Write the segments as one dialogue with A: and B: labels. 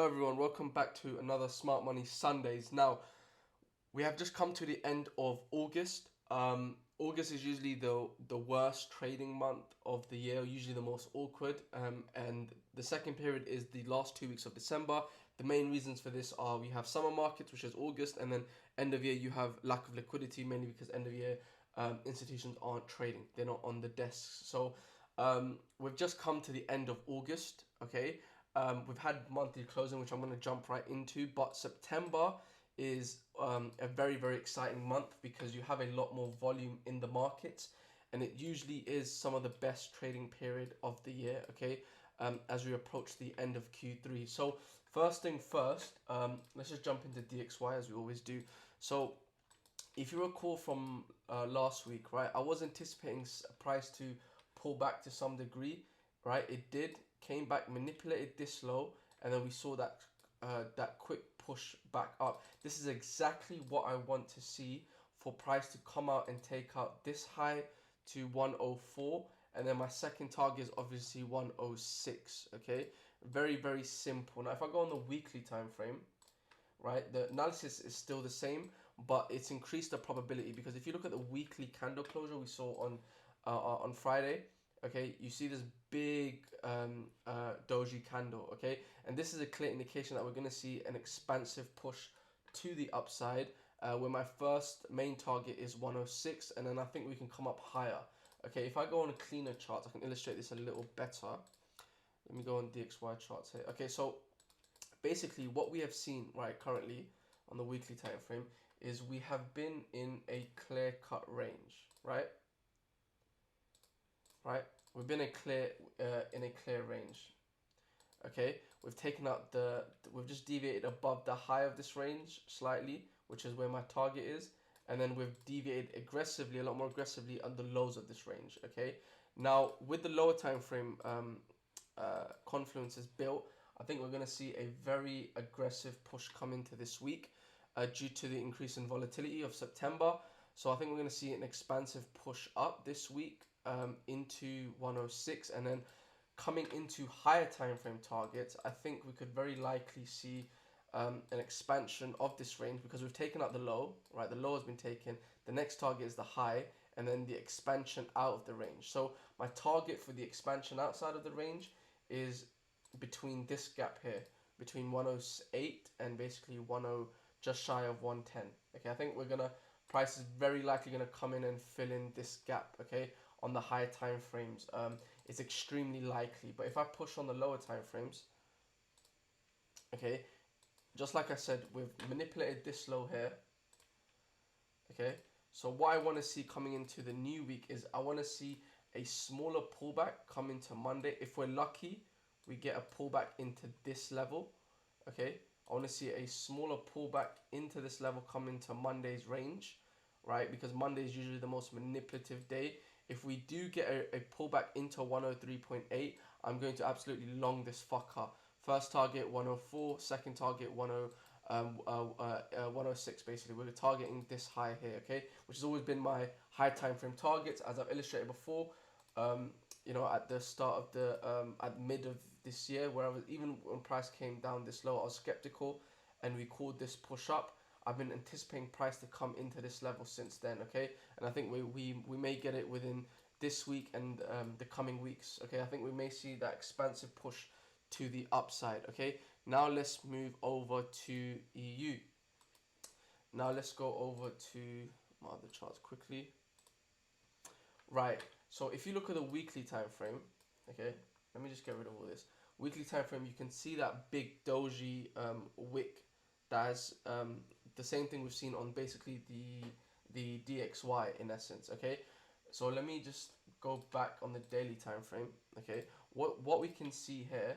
A: Hello everyone, welcome back to another Smart Money Sundays. Now, we have just come to the end of August. August is usually the worst trading month of the year, usually the most awkward. And the second period is the last 2 weeks of December. The main reasons for this are we have summer markets, which is August, and then end of year you have lack of liquidity, mainly because end of year institutions aren't trading, they're not on the desks. So we've just come to the end of August, okay? We've had monthly closing, which I'm going to jump right into, but September is a very, very exciting month because you have a lot more volume in the markets, and it usually is some of the best trading period of the year, okay, as we approach the end of Q3. So first thing first, let's just jump into DXY as we always do. So if you recall from last week, right, I was anticipating a price to pull back to some degree, right? It did, came back, manipulated this low, and then we saw that quick push back up. This is exactly what I want to see for price to come out and take out this high to 104, and then my second target is obviously 106. Okay, very, very simple. Now if I go on the weekly time frame, right, the analysis is still the same, but it's increased the probability, because if you look at the weekly candle closure we saw on Friday, okay, you see this big doji candle, okay, and this is a clear indication that we're going to see an expansive push to the upside, where my first main target is 106, and then I think we can come up higher. Okay, if I go on a cleaner chart, I can illustrate this a little better. Let me go on DXY charts here. Okay, so basically what we have seen right currently on the weekly time frame is we have been in a clear cut range, right? We've been in a clear range. Okay, we've taken out we've just deviated above the high of this range slightly, which is where my target is, and then we've deviated aggressively, a lot more aggressively, on the lows of this range. Okay, now with the lower time frame confluence is built, I think we're going to see a very aggressive push come into this week due to the increase in volatility of September. So I think we're going to see an expansive push up this week into 106, and then coming into higher time frame targets, I think we could very likely see an expansion of this range, because we've taken out the low, right? The low has been taken. The next target is the high, and then the expansion out of the range. So my target for the expansion outside of the range is between this gap here, between 108 and basically 10, just shy of 110. Okay, I think price is very likely gonna come in and fill in this gap. Okay, on the higher time frames, it's extremely likely. But if I push on the lower time frames, okay, just like I said, we've manipulated this low here. Okay, so what I want to see coming into the new week is I want to see a smaller pullback come into Monday. If we're lucky, we get a pullback into this level. Okay, I want to see a smaller pullback into this level come into Monday's range, right? Because Monday is usually the most manipulative day. If we do get a pullback into 103.8, I'm going to absolutely long this fucker. First target 104, second target 106. Basically, we're targeting this high here, okay, which has always been my high time frame targets, as I've illustrated before. You know, at the start of at mid of this year, where I was, even when price came down this low, I was skeptical, and we called this push up. I've been anticipating price to come into this level since then, okay, and I think we may get it within this week and the coming weeks. Okay, I think we may see that expansive push to the upside. Okay, now let's move over to EU. Now let's go over to my other charts quickly. Right, so if you look at the weekly time frame, okay, let me just get rid of all this. Weekly time frame, you can see that big doji wick. That's the same thing we've seen on basically the DXY in essence. Okay, so let me just go back on the daily time frame. Okay, what we can see here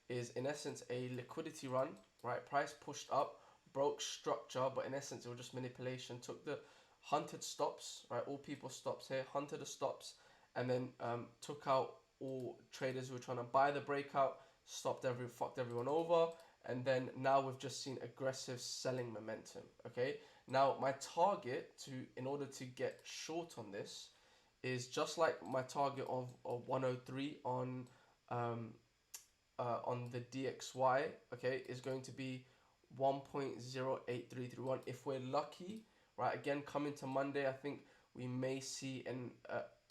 A: is in essence a liquidity run, right? Price pushed up, broke structure, but in essence it was just manipulation. Took the hunted stops, right? All people stops here, hunted the stops, and then took out all traders who were trying to buy the breakout, fucked everyone over, and then now we've just seen aggressive selling momentum. Okay, now my target in order to get short on this is just like my target of 103 on on the DXY, okay, is going to be 1.08331. If we're lucky, right, again, coming to Monday, I think we may see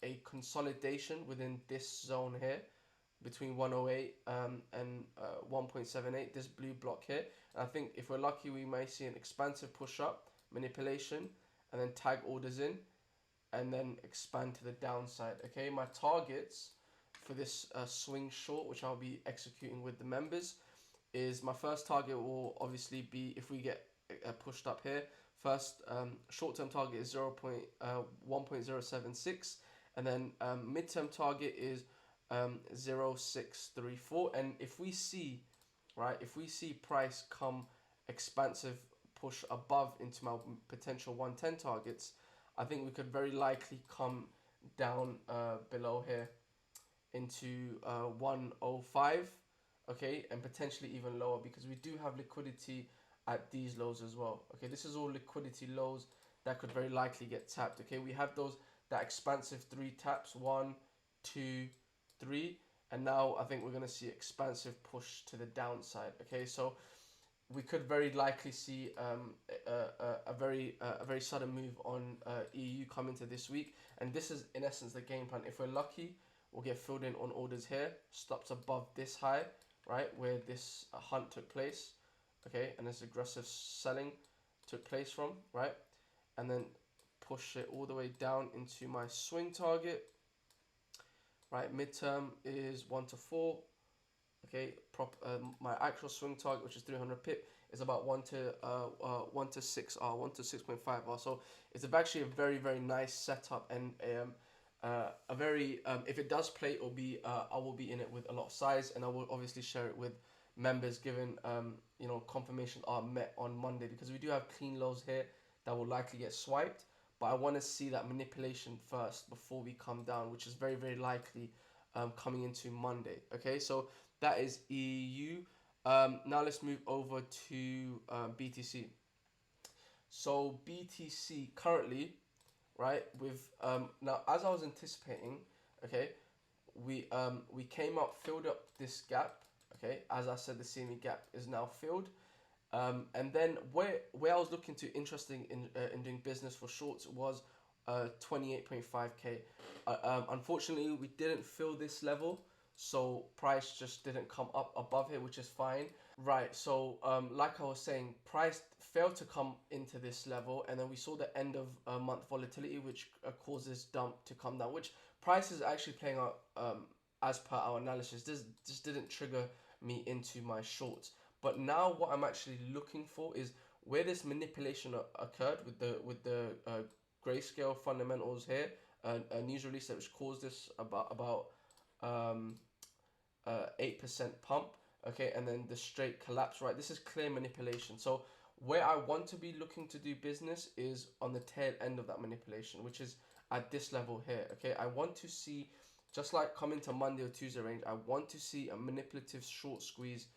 A: a consolidation within this zone here between 108 and 1.78, this blue block here. And I think if we're lucky, we may see an expansive push up, manipulation, and then tag orders in, and then expand to the downside. Okay, my targets for this swing short, which I'll be executing with the members, is my first target will obviously be if we get pushed up here. First short-term target is 1.076, and then mid-term target is 0.634. And if we see, right, if we see price come expansive push above into my potential 110 targets, I think we could very likely come down below here into 105, okay, and potentially even lower, because we do have liquidity at these lows as well. Okay, this is all liquidity lows that could very likely get tapped. Okay, we have that expansive 3 taps, 1, 2, 3, and now I think we're going to see expansive push to the downside. Okay, so we could very likely see a very sudden move on EU coming to this week, and this is in essence the game plan. If we're lucky, we'll get filled in on orders here, stops above this high, right, where this hunt took place, okay, and this aggressive selling took place from, right, and then push it all the way down into my swing target, right. Midterm is 1 to 4. Okay, my actual swing target, which is 300 pip, is about 1 to 6 R, 1 to 6.5 R. So it's actually a very nice setup, and a very if it does play, it'll be I will be in it with a lot of size, and I will obviously share it with members, given you know, confirmations are met on Monday, because we do have clean lows here that will likely get swiped. But I want to see that manipulation first before we come down, which is very likely coming into Monday. Okay, so that is EU. Now let's move over to BTC. So BTC currently, right, with now, as I was anticipating, okay, we came up, filled up this gap. Okay, as I said, the CME gap is now filled. And then where I was looking to interesting in doing business for shorts was 28.5k. Unfortunately, we didn't fill this level, so price just didn't come up above here, which is fine. Right, so like I was saying, price failed to come into this level, and then we saw the end of month volatility, which caused this dump to come down, which price is actually playing out as per our analysis. This just didn't trigger me into my shorts. But now what I'm actually looking for is where this manipulation occurred with the grayscale fundamentals here, a news release that which caused this about 8% pump, okay, and then the straight collapse, right? This is clear manipulation. So where I want to be looking to do business is on the tail end of that manipulation, which is at this level here, okay? I want to see, just like coming to Monday or Tuesday range, I want to see a manipulative short squeeze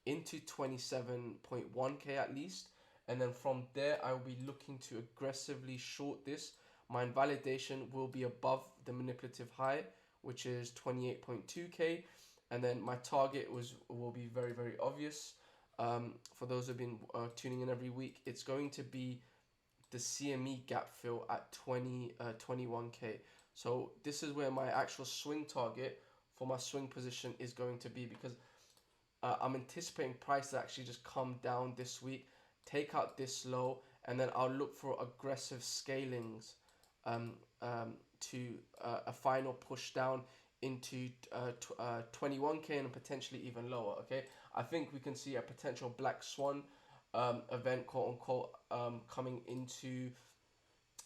A: into 27.1k at least, and then from there I will be looking to aggressively short this. My invalidation will be above the manipulative high, which is 28.2k, and then my target will be very obvious. For those who have been tuning in every week, it's going to be the CME gap fill at 21k. So this is where my actual swing target for my swing position is going to be, because I'm anticipating price to actually just come down this week, take out this low, and then I'll look for aggressive scalings to a final push down into 21k and potentially even lower. Okay, I think we can see a potential black swan event, quote unquote, coming into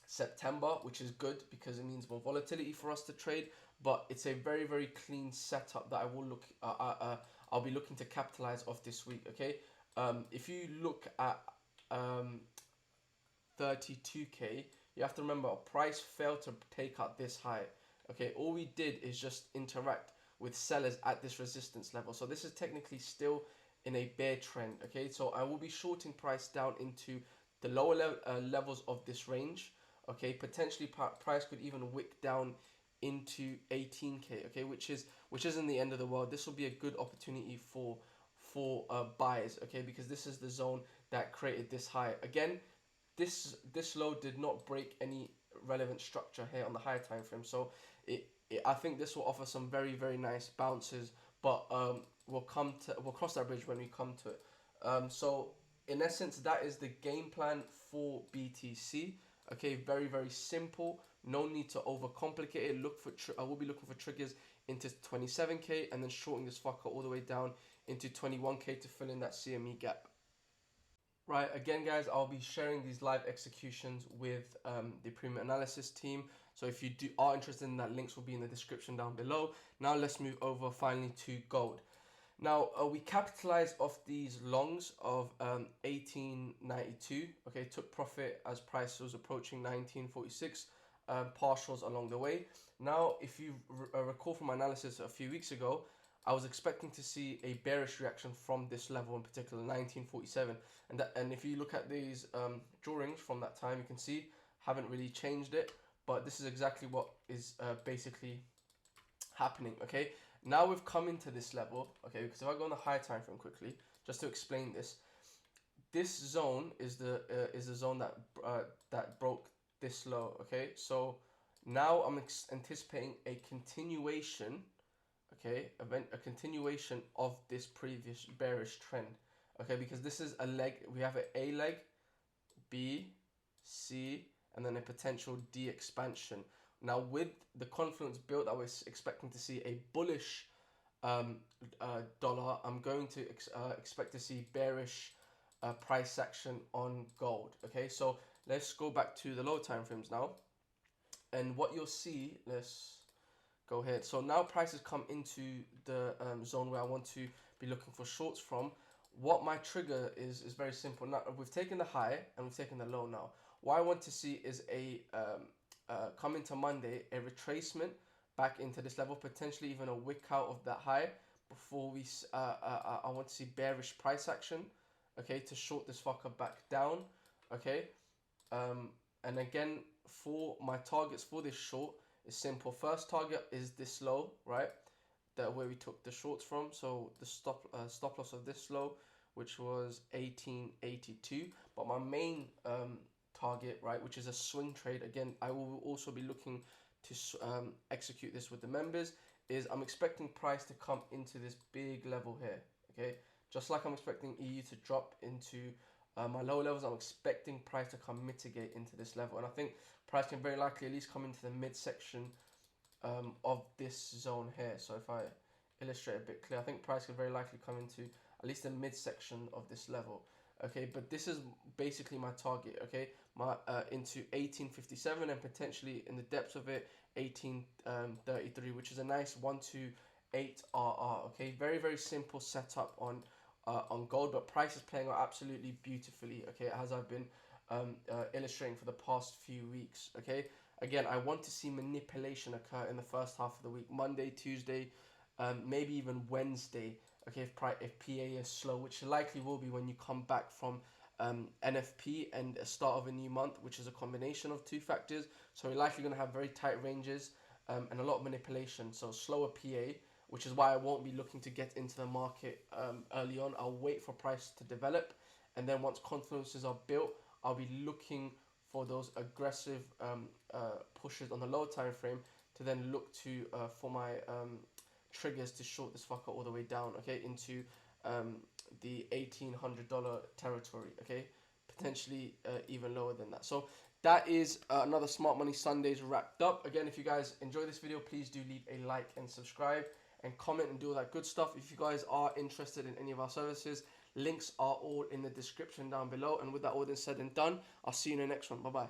A: September, which is good because it means more volatility for us to trade. But it's a very clean setup that I will look I'll be looking to capitalize off this week. Okay, if you look at 32k, you have to remember price failed to take out this high. Okay, all we did is just interact with sellers at this resistance level, so this is technically still in a bear trend. Okay, so I will be shorting price down into the lower levels of this range. Okay, potentially price could even wick down into 18k, okay, which isn't the end of the world. This will be a good opportunity for buys, okay, because this is the zone that created this high. Again, this low did not break any relevant structure here on the higher time frame, so I think this will offer some very, very nice bounces, but we'll cross that bridge when we come to it. So in essence, that is the game plan for BTC. Okay, very, very simple. No need to overcomplicate it. I will be looking for triggers into 27k and then shorting this fucker all the way down into 21k to fill in that CME gap. Right, again guys, I'll be sharing these live executions with the premium analysis team. So if you are interested in that, links will be in the description down below. Now let's move over finally to gold. Now we capitalized off these longs of 1892. Okay, took profit as price was approaching 1946. Partials along the way. Now, if you recall from my analysis a few weeks ago, I was expecting to see a bearish reaction from this level in particular, 1947, and if you look at these drawings from that time, you can see haven't really changed it, but this is exactly what is basically happening. Okay, now we've come into this level. Okay, because if I go on the higher time frame quickly, just to explain this, this zone is the zone that that broke this low. Okay, so now I'm anticipating a continuation. Okay, a continuation of this previous bearish trend. Okay, because this is a leg. We have an A leg, B, C, and then a potential D expansion. Now with the confluence built, I was expecting to see a bullish dollar. I'm going to expect to see bearish price action on gold. Okay, so let's go back to the low time frames now, and what you'll see, let's go ahead. So now prices come into the zone where I want to be looking for shorts from. What my trigger is very simple. Now we've taken the high and we've taken the low. Now what I want to see is a come into Monday, a retracement back into this level, potentially even a wick out of that high before we I want to see bearish price action, okay, to short this fucker back down. Okay, and again, for my targets for this short is simple. First target is this low, right, that where we took the shorts from. So the stop loss of this low, which was 1882. But my main target, right, which is a swing trade, again I will also be looking to execute this with the members, is I'm expecting price to come into this big level here. Okay, just like I'm expecting EU to drop into my lower levels, I'm expecting price to come mitigate into this level, and I think price can very likely at least come into the midsection of this zone here. So if I illustrate a bit clear, I think price can very likely come into at least the midsection of this level. Okay, but this is basically my target. Okay, my into 1857 and potentially in the depths of it 1833, which is a nice 128 RR. Okay, very, very simple setup on gold, but price is playing out absolutely beautifully. Okay, as I've been illustrating for the past few weeks. Okay, again, I want to see manipulation occur in the first half of the week, Monday, Tuesday, maybe even Wednesday. Okay, if PA is slow, which likely will be when you come back from NFP and a start of a new month, which is a combination of two factors. So we're likely going to have very tight ranges and a lot of manipulation. So slower PA, which is why I won't be looking to get into the market early on. I'll wait for price to develop, and then once confluences are built, I'll be looking for those aggressive pushes on the lower time frame to then look to for my triggers to short this fucker all the way down, okay, into the $1,800 territory, okay, potentially even lower than that. So that is another Smart Money Sundays wrapped up. Again, if you guys enjoy this video, please do leave a like and subscribe and comment and do all that good stuff. If you guys are interested in any of our services, links are all in the description down below. And with that all said and done, I'll see you in the next one. Bye bye.